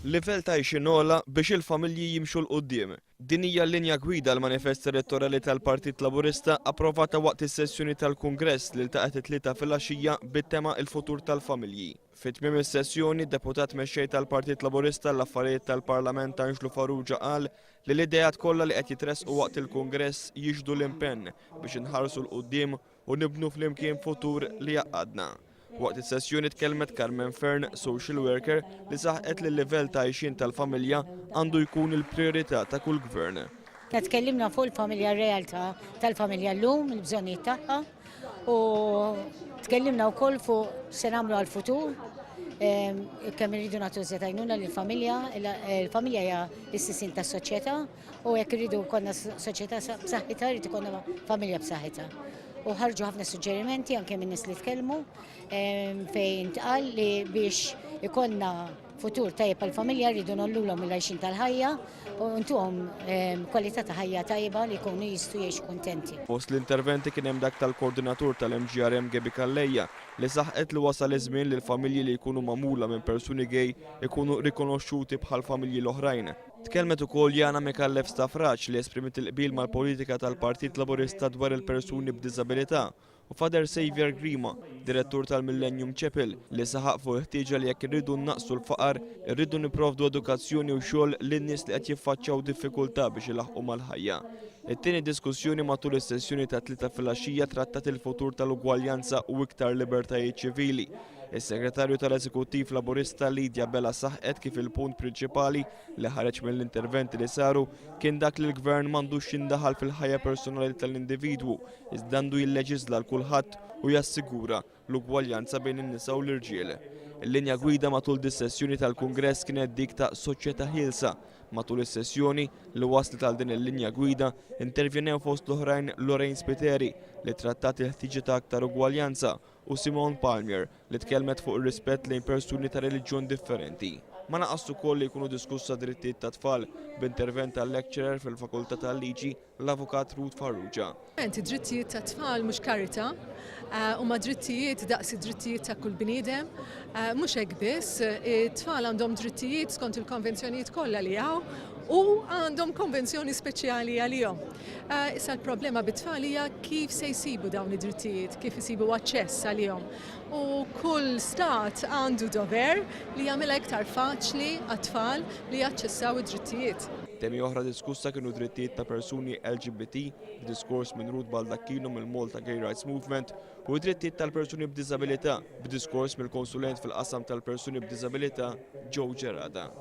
Livell ta' xinola biex il-familji jimxu l-qoddim. Din hija l-linja gwida l-manifest elettorali tal-Partit Laburista approvata waqt is-sessjoni tal-Kungress li ltaqgħet it-tlieta filgħaxija bit-tema il-futur tal-familji. Fit-tmiem is-sessjoni, deputat mexxej tal-Partit Laburista l-affarijiet tal-Parlament Anġlu Farrugia qal li l-idejat kollha li qed jitressqu waqt il-Kungress jiġdu l-impenn biex inħarsu l-qudiem u nibnu flimkien futur li jaqadna. Waqt is-sessjoni tkellmet Carmen Fern, social worker, li saħqet li l-livell ta' għajxin tal-familja għandu jkun il-priorità ta' kull gvern. Tkellimna fuq il-familja realtà tal-familja llum, il-bżonnijiet tagħha, u tkellimna wkoll fuq se nagħmlu għall-futur, kemm irridu nagħtu żetajnuna lill-familja, il-familja hija s-sisin tas-soċjetà u jekk irridu jkollna soċjetà b'saħħitha jrid ikollna familja b'saħħitha. U ħarġu ħafna suġġerimenti anke minn nies li tkellmu fejn tqal li biex ikollna futur tajjeb għall-familja rridu nollulhom il-għajxin tal-ħajja u ntuhom kwalità ta' ħajja tajba li jkunu jistgħu jgħixu kuntenti. Fost l-interventi kien hemm dak tal-koordinatur tal-MGRM Gebi Kallejja li saħqet li wasal iż-żmien li l-familji li jkunu magħmula minn persuni gej ikunu rikonoxxuti bħal familji l-oħrajn. Tkellmet ukoll Jana Mikallef Stafraċ li esprimit il-qbil mal-politika tal-Partit Laburista dwar il-persuni b'diżabilità u Father Xavier Grima, direttur tal-Millennium Chapel, li saħaq fuq ħtieġa li jekk irridu naqsu l-faqar, irridu nipprovdu edukazzjoni u xogħol lin-nies li qed jiffaċċjaw diffikultà biex ilaħqu mal-ħajja. It-tieni diskussjoni matul is-sessjoni ta' tlieta filgħaxija trattat il-futur tal-ugwaljanza u iktar libertajiet ċivili. Is-Segretarju tal-Eżekuttiv Laburista Lidja Bella saħqet kif il-punt prinċipali li ħareġ mill-interventi li saru kien dak li l-Gvern m'għandux jindaħal fil-ħajja personali tal-individwu, iżda għandu jilleġisla l kulħadd u jassigura l-ugwaljanza bejn in-nisa u l-irġiel. Il-linja gwida matul dis-sessjoni tal-Kungress kienet dik ta' soċjetà ħielsa. Matul is-sessjoni li waslet għal din il-linja gwida intervjenew fost l-oħrajn Lorraine Spiteri li trattat il-ħtiġi ta' aktar ugwaljanza u Simone Palmer li tkellmet fuq ir-rispett lejn persuni ta' reliġjon differenti. Ma naqas ukoll li jkunu diskussa drittijiet ta' tfal b'intervent tal-lecturer fil-Fakultà tal-Liġi l-Avukat Ruth Farrugia. Drittijiet ta' tfal mhux karità, huma drittijiet daqs id-drittijiet ta' kull bniedem, mhux hekk biss, it-tfal għandhom drittijiet skont il-konvenzjonijiet kollha li hawn u għandhom konvenzjoni speċjali għalihom. Issa l-problema bit-tfal hija kif se jsibu dawn id-drittijiet, kif isibu aċċess għalihom. U kull stat għandu dover li jagħmilha iktar faċli għat-tfal li jaċċessaw id-drittijiet. Temi oħra diskussa kienu drittijiet ta' persuni LGBT, b'diskors minn Ruth Baldacchino mill-Malta Gay Rights Movement u drittijiet tal-persuni b'diżabilità, b'diskors mill-konsulent fil-qasam tal-persuni b'diżabilità Joe Gerada.